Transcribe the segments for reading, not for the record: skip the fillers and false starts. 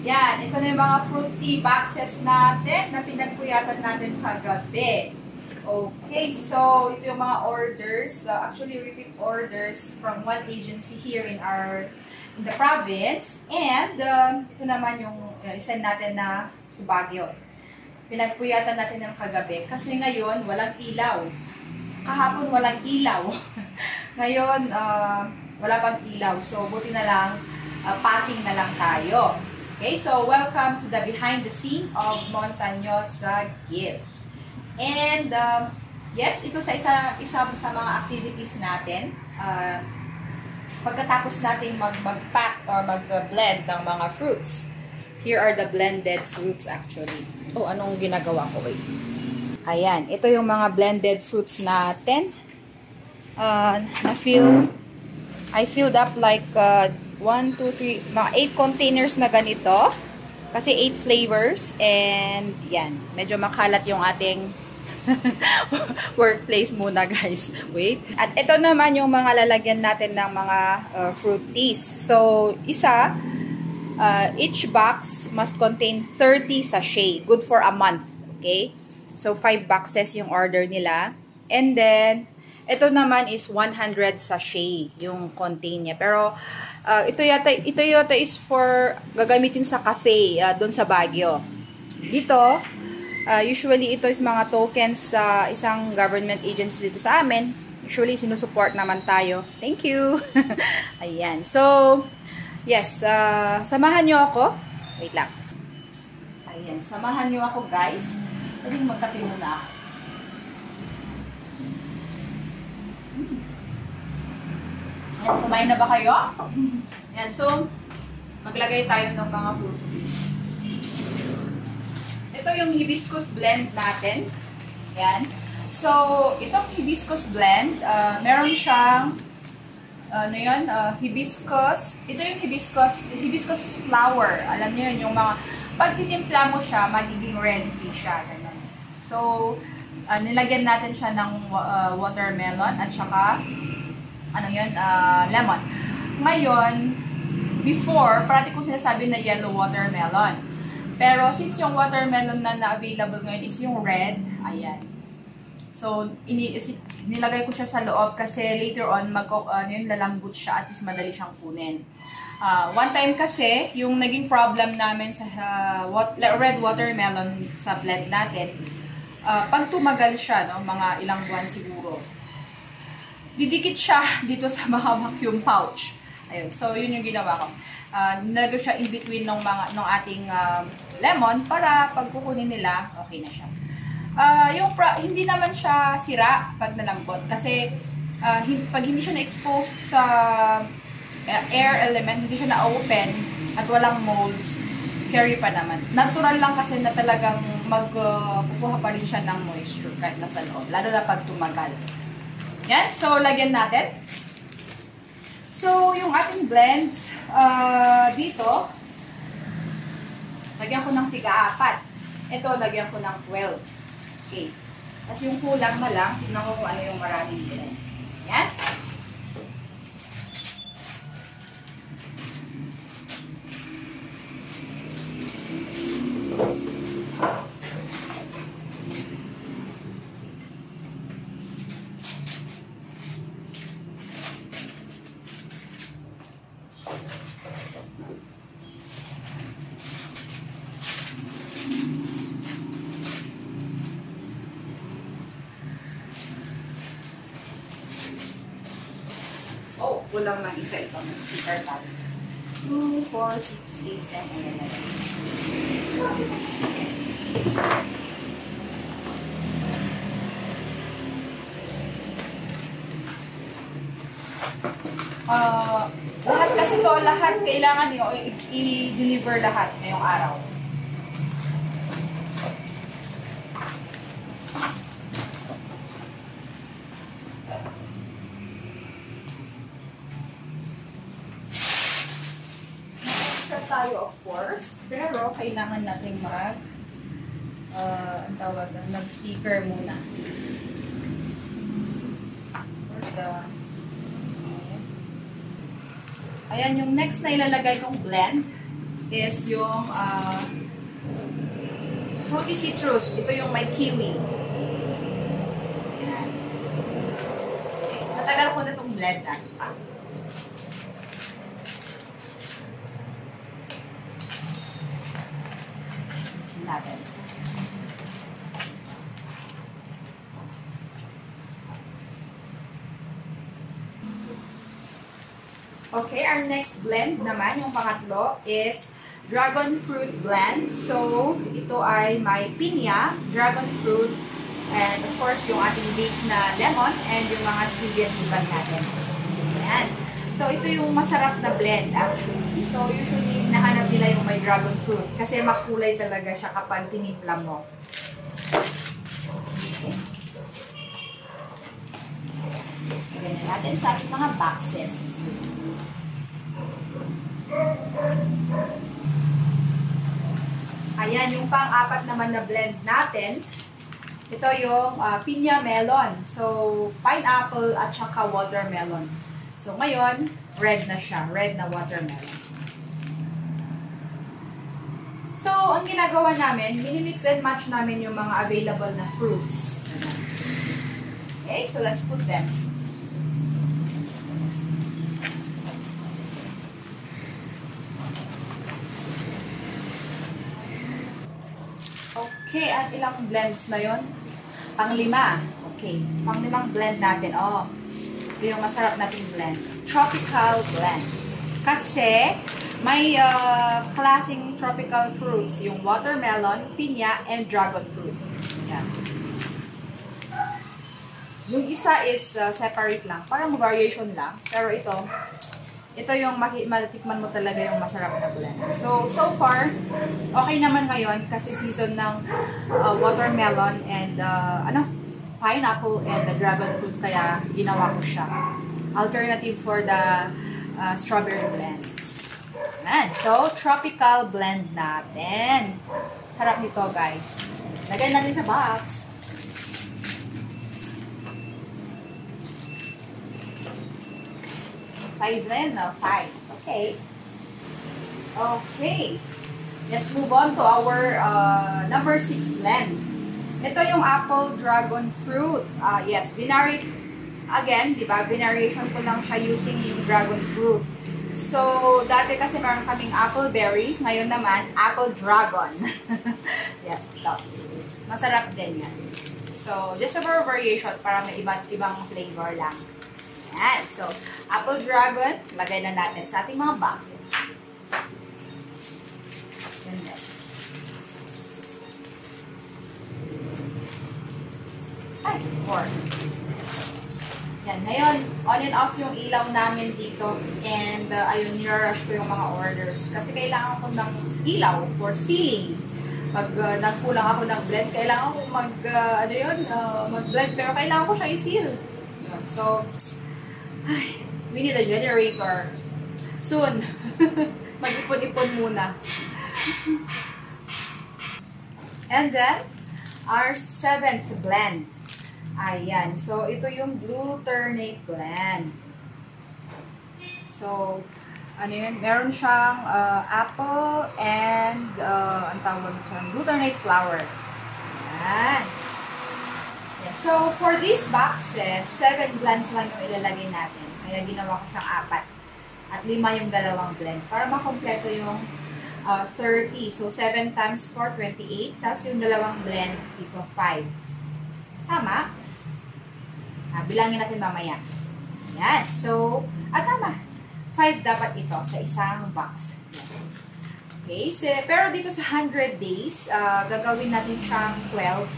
Yan, ito na yung mga fruit tea boxes natin na pinagpuyatan natin kagabi. Okay, so ito yung mga orders, actually repeat orders from one agency here in the province. And ito naman yung isend natin na Baguio. Pinagpuyatan natin ng kagabi kasi ngayon walang ilaw. Kahapon walang ilaw. Ngayon wala pang ilaw. So buti na lang packing na lang tayo. Okay, so welcome to the behind the scene of Montañosa Gift. And yes, ito sa isa sa mga activities natin. Pagkatapos natin mag-pack or mag-blend ng mga fruits. Here are the blended fruits actually. Oh, anong ginagawa ko? Wait. Ayan, ito yung mga blended fruits natin. I filled up like 1, 2, 3, mga 8 containers na ganito. Kasi 8 flavors. And yan, medyo makalat yung ating workplace muna guys. Wait. At ito naman yung mga lalagyan natin ng mga fruit teas. So, each box must contain 30 sachet. Good for a month. Okay? So, 5 boxes yung order nila. And then, ito naman is 100 sachet yung contain niya. Pero, ito yata is for gagamitin sa cafe doon sa Baguio. Dito, usually ito is mga tokens sa isang government agency dito sa amin. Usually, sinusupport naman tayo. Thank you! Ayan. So, yes, samahan nyo ako. Wait lang. Ayan, samahan nyo ako guys. Pwedeng magkape muna ako. Ayan, kumain na ba kayo? Ayan, so, maglagay tayo ng mga fruit teas. Ito yung hibiscus blend natin. Ayan. So, itong hibiscus blend, meron siyang hibiscus. Ito yung hibiscus flower. Alam niyo yun, yung mga, pag tinimpla mo siya, magiging red tea siya. Ganun. So, nilagyan natin siya ng watermelon at saka, lemon. Ngayon, before, parati ko sinasabi na yellow watermelon. Pero, since yung watermelon na available ngayon is yung red, ayan. So, nilagay ko siya sa loob kasi later on, lalambot siya at is madali siyang kunin. One time kasi, yung naging problem namin sa red watermelon sa blend natin, pag tumagal siya, mga ilang buwan siguro, didikit siya dito sa mga vacuum pouch. Ayun, so yun yung ginawa ko. Nilagay siya in between ng ating lemon para pag kukunin nila, okay na siya. Hindi naman siya sira pag nalambot kasi pag hindi siya na-exposed sa air element, hindi siya na-open at walang molds, carry pa naman. Natural lang kasi na talagang magkukuha pa rin siya ng moisture kahit nasa loob, lalo na pag tumagal. Yan, so lagyan natin. So, yung ating blends, dito, lagyan ko ng tiga-4. Ito, lagyan ko ng 12. Okay. Tapos yung kulang na lang, tignan ko kung ano yung maraming blend. Yan. Kulang ng isa ito ng sticker tag. 2, 4, 6, 8, 10, 11. Lahat kasi to, lahat kailangan i-deliver lahat ngayong araw. Tayo of course, pero kailangan natin mag-sticker muna. Where's the ayan yung next na ilalagay kong blend. is yung fruity citrus. Ito yung may kiwi. Ayan. Matagal ko na itong blend natin pa. Natin. Okay, our next blend naman, yung pangatlo, is dragon fruit blend. So, ito ay may pinya, dragon fruit, and of course, yung ating base na lemon, and yung mga stevia tipan natin. Ayan. So, ito yung masarap na blend actually. So, usually, nahanap nila yung may dragon fruit kasi makulay talaga siya kapag tinimpla mo. Okay. Ganyan natin sa ating mga boxes. Ayan, yung pang-apat naman na blend natin. Ito yung pinya melon. So, pineapple at saka watermelon. So, ngayon, red na siya. Red na watermelon. So, ang ginagawa namin, minimix and match namin yung mga available na fruits. Okay, so let's put them. Okay, at ilang blends na yon? Pang-lima. Okay, pang-limang blend natin. Oh, ito yung masarap nating blend. Tropical blend. Kasi, may klaseng tropical fruits. Yung watermelon, pinya, and dragon fruit. Yan. Yung isa is separate lang. Parang variation lang. Pero ito yung matikman mo talaga yung masarap na blend. So far, okay naman ngayon kasi season ng watermelon and pineapple and the dragon fruit, kaya ginawa ko siya. Alternative for the strawberry blends. Ayan. So, tropical blend natin. Sarap nito, guys. Lagay natin sa box. Five blend, no? 5. Okay. Okay. Let's move on to our number 6 blend. Ito yung apple dragon fruit. Yes, again, di ba? Binariation ko lang siya using yung dragon fruit. So, dati kasi meron kaming apple berry. Ngayon naman, apple dragon. Yes, ito. Masarap din yan. So, just a variation para may ibang flavor lang. Yan. So, apple dragon, lagay na natin sa ating mga boxes. Yan, yes. Ay, 4. Yan. Ngayon, on and off yung ilaw namin dito. And, ayun, nirarush ko yung mga orders. Kasi kailangan ko ng ilaw for sealing. Pag nagkulang ako ng blend, kailangan ko mag-blend. Pero kailangan ko siya i-seal. So, we need a generator. Soon. Mag-ipon-ipon muna. And then, our 7th blend. Ayan. So, ito yung glutarate blend. So, ano yun? Meron siyang apple and ang tawag siyang glutarate flour. Ayan. Yeah. So, for these boxes, 7 blends lang yung ilalagay natin. Kaya ginawa ko siyang 4. At 5 yung dalawang blend. Para makompleto yung 30. So, 7 times 4, 28. Tapos yung dalawang blend, tipo 5. Tama? Bilangin natin mamaya. Yan. So, tama. 5 dapat ito sa isang box. Okay. So, pero dito sa 100 days, gagawin natin siyang 12.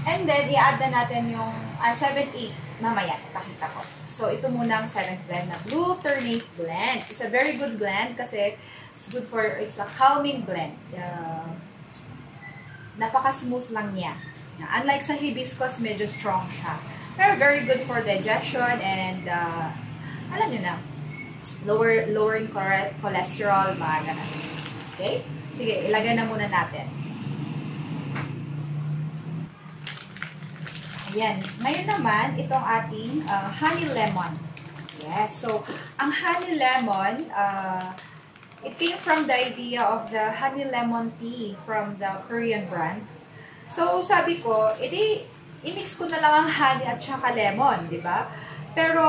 And then, i-add na natin yung 7, 8. Mamaya, pakita ko. So, ito muna ang 7th blend na glutarate blend. It's a very good blend kasi it's a calming blend. Napaka-smooth lang niya. Unlike sa hibiscus, medyo strong siya. Pero very good for digestion and alam nyo na, lowering cholesterol, mga ganun. Okay? Sige, ilagay na muna natin. Ayan. Ngayon naman, itong ating honey lemon. Yes. So, ang honey lemon, It came from the idea of the honey lemon tea from the Korean brand. So, sabi ko, edi, i-mix ko na lang ang honey at saka lemon, di ba? Pero,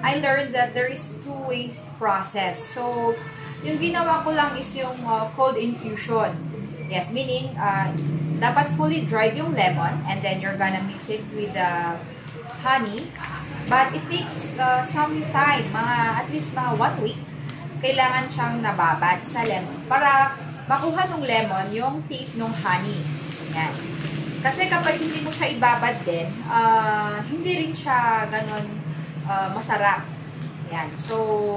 I learned that there is two ways process. So, yung ginawa ko lang is yung cold infusion. Yes, meaning, dapat fully dried yung lemon and then you're gonna mix it with the honey. But it takes some time, at least mga 1 week, kailangan siyang nababad sa lemon para makuha ng lemon yung taste ng honey. Yan. Kasi kapag hindi mo siya ibabad din, hindi rin siya ganon masarap. Yan. So,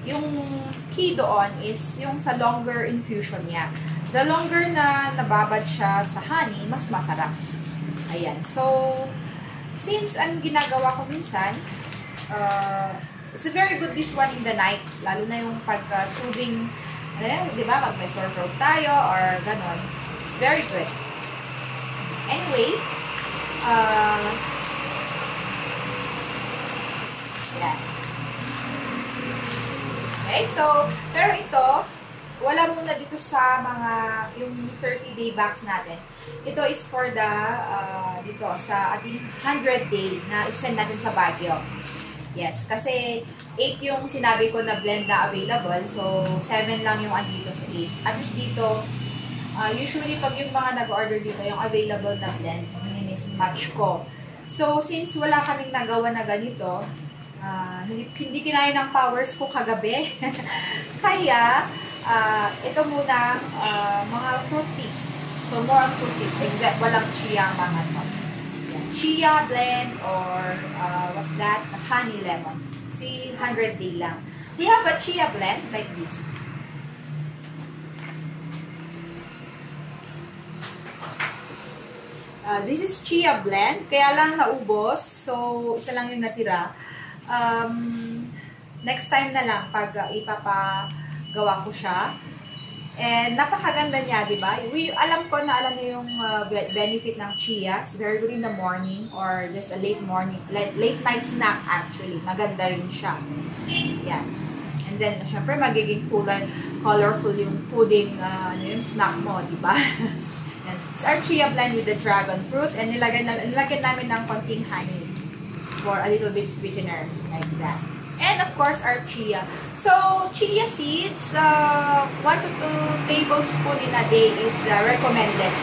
yung key doon is yung sa longer infusion niya. The longer na nababad siya sa honey, mas masarap. Ayan. So, since ang ginagawa ko minsan, it's a very good this one in the night, lalo na yung pag-soothing, di ba, pag may sore throat tayo or ganon. It's very good. Anyway, yan. Okay, so, pero ito, wala muna dito sa mga, yung 30-day box natin. Ito is for the, dito, sa ating 100-day na isend natin sa Baguio. Yes, kasi 8 yung sinabi ko na blend na available. So, 7 lang yung andito sa 8. At least dito, usually pag yung mga nag-order dito, yung available na blend, mini-mix match ko. So, since wala kaming nagawa na ganito, hindi kinaya ng powers ko kagabi. Kaya, ito muna, mga fruit teas. So, more on fruit teas. Except, walang chia ang mga to. Chia blend or what's that? Honey lemon. See, 100 day lang. We have a chia blend like this. This is chia blend. Kaya lang naubos. So, isa lang yung natira. Next time na lang pag ipapagawa ko siya. And napakaganda niya, di ba? Alam ko na alam niyo yung benefit ng chia. It's very good in the morning or just a late night snack actually. Maganda rin siya. Yan. And then, syempre, magiging colorful yung pudding, yung snack mo, di ba? It's our chia blend with the dragon fruit. And nilagyan namin ng konting honey for a little bit sweetener, like that. And of course, our chia. So, chia seeds, 1 to 2 tablespoons in a day is recommended.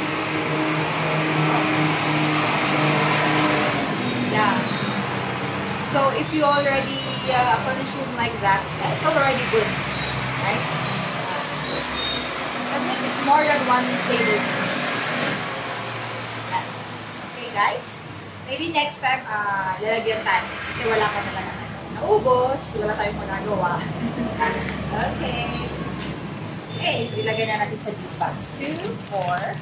Yeah. So, if you already consume like that, it's already good. Right? So, I think it's more than 1 tablespoon. Okay, guys? Maybe next time, lalagyan tayo. Kasi wala pa talaga na. Naubos, wala tayong magagawa. Okay. Okay, so ilagay na natin sa deep box. 2, 4,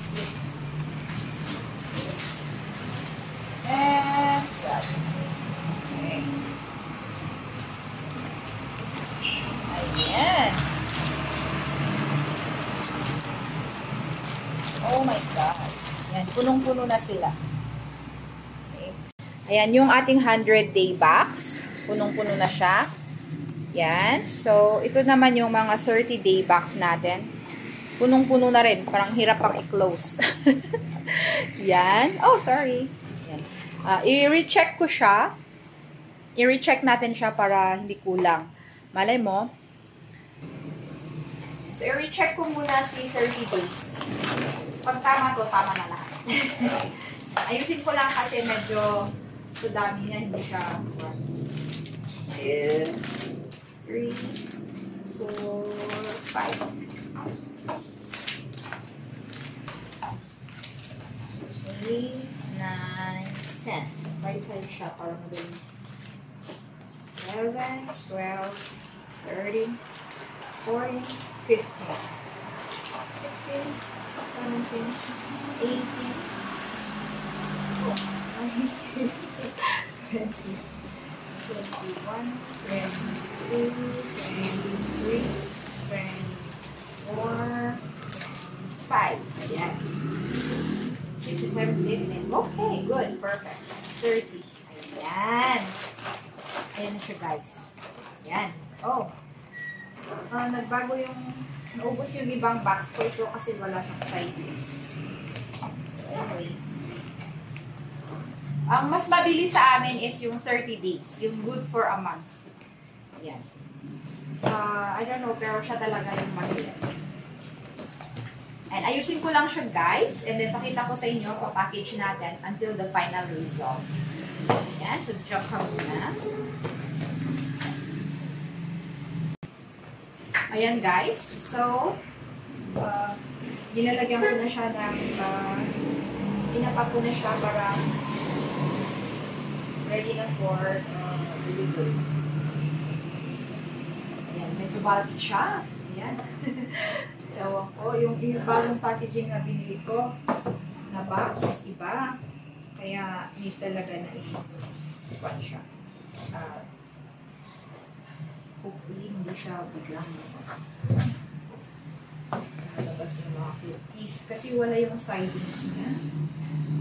6, and 7. Okay. Ayan. Oh my God. Yan, punong-puno na sila. Ayan, yung ating 100-day box. Punong-puno na siya. Yan. So, ito naman yung mga 30-day box natin. Punong-puno na rin. Parang hirap pang i-close. Yan. Oh, sorry. Yan. I-recheck ko siya. I-recheck natin siya para hindi kulang. Malay mo. So, i-recheck ko muna si 30 days. Pag tama to, tama na lahat. Ayusin ko lang kasi medyo so, dami niya, hindi siya 1, 2, 3, 4, 5. 8, 9, 10. 5 siya para magaling. 11, 12, 13, 14, 15, 16, 17, 18, 20, 21, 22, 23, 24, 5. Ayan. 6, 7, 8, 9. Okay, good. Perfect. 30. Ayan. Ayan na siya, guys. Oh, nagbago yung, naubos yung ibang box ko ito kasi wala siyang sides. So, anyway. Ang mas mabilis sa amin is yung 30 days. Yung good for a month. Yan. I don't know, pero siya talaga yung mahirap. And ayusin ko lang siya, guys. And then, pakita ko sa inyo, papackage natin until the final result. Yan. So, jump ka muna. Ayan, guys. So, nilalagyan ko na siya ng, pinapa ko na siya para ready na for delivery. Ayan, medyo bulky siya. Ayan. Ewan ko, yung bagong packaging na binili ko na box is iba. Kaya need talaga na i-iwan siya. Hopefully, hindi siya biglang labas yung mga flippies. Kasi wala yung sidings niya.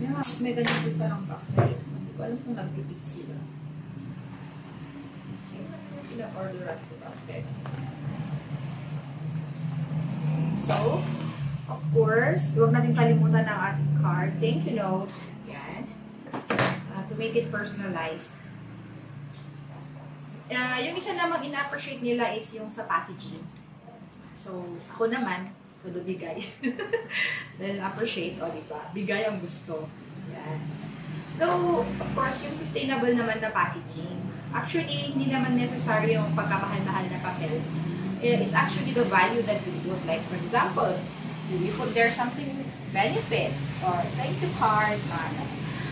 Yeah, may ganyan din palang box na yun. Hindi ko alam kung nagpipit sila. Sino na pina-orderan ko lang. So, of course, huwag natin kalimutan ang ating card. Thank you note. Yan. To make it personalized. Yung isa namang ina-appreciate nila is yung sa packaging. So, ako naman, todo bigay. Dahil appreciate, o diba? Bigay ang gusto. Yan. So, of course, yung sustainable naman na packaging. Actually, hindi naman necessary yung pagkamahal-mahal na papel. It's actually the value that we put. Like, for example, you put there something benefit or thank you card.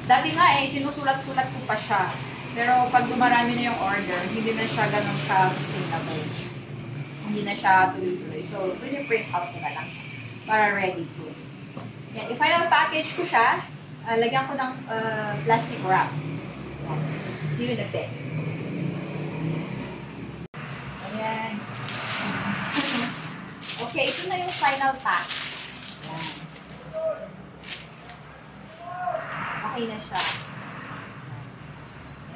Dati nga sinusulat-sulat ko pa siya. Pero pag dumarami na yung order, hindi na siya ganun ka-sustainable. Hindi na siya tuloy-tuloy. So, pwede print out ko na lang siya para ready to. Yan. I-final package ko siya. Lagyan ko ng plastic wrap. Yan. See you in a bit. Ayan. Okay, ito na yung final pack. Ayan. Okay na siya.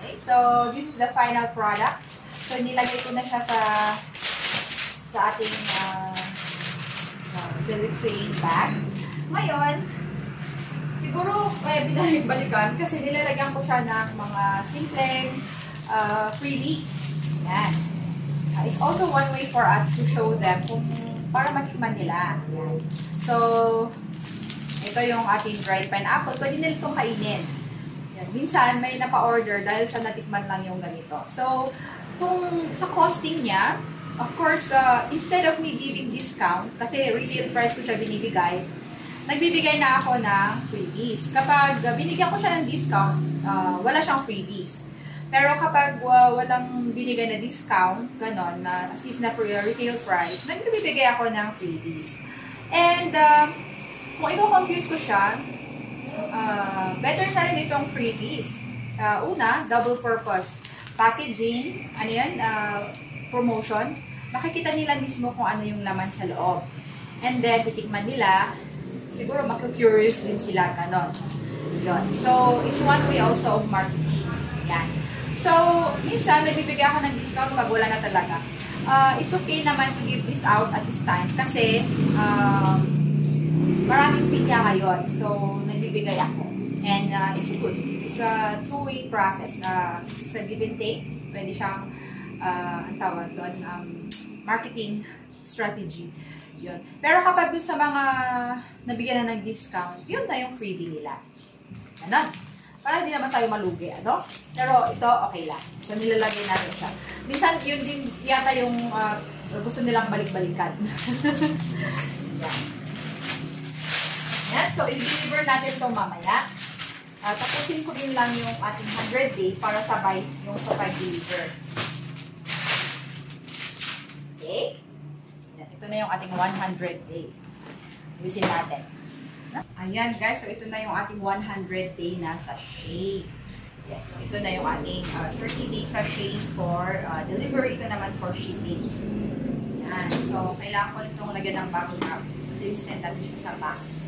Okay, so this is the final product. So nilagay ko na siya sa ating cellophane bag. Ngayon, siguro binalik-balikan kasi nilalagyan ko siya ng mga simpleng freebies. Ayan. It's also one way for us to show them kung para matikman nila. Ayan. So, ito yung ating dried pineapple. Pwede nila itong kainin. Yan. Minsan, may napa-order dahil sa natikman lang yung ganito. So, kung sa costing niya, of course, instead of me giving discount, kasi retail price ko siya binibigay, nagbibigay na ako ng freebies. Kapag binigyan ko siya ng discount, wala siyang freebies. Pero kapag walang binigay na discount, ganon, na as is na for retail price, nagbibigay ako ng freebies. And kung i-compute ko siya, better na rin itong freebies. Una, double purpose. Packaging, ano yan, promotion. Makikita nila mismo kung ano yung laman sa loob. And then, titikman nila, siguro makikurious din sila, ganon. Yun. So, it's one way also of marketing. Yan. So, minsan, nagbibigay ako ng discount pag wala na talaga. It's okay naman to give this out at this time kasi maraming pinya ngayon. So, nagbibigay ako. And it's good. It's a two-way process. It's a give and take. Pwede siyang, ang tawag doon, marketing strategy. Yun. Pero kapag dun sa mga nabigyan na ng discount, yun na yung freebie nila. Ganon. Para hindi naman tayo malugi, ano? Pero ito, okay lang. So, nilalagay natin siya. Minsan, yun din yata yung gusto nilang balik-balikan. Yan. Yan. So, i-deliver natin ito mamaya. Tapusin ko din lang yung ating 100 day para sabay yung sa pag-deliver. Okay? Yan. Ito na yung ating 100 day. Ubusin natin. Ayan guys, so ito na yung ating 100 day na sachet. Yes, so ito na yung ating 30 day sachet for delivery. Ito naman for shipping. Yan, so kailangan ko nitong lagyan ng bagong wrap kasi send natin siya sa bus.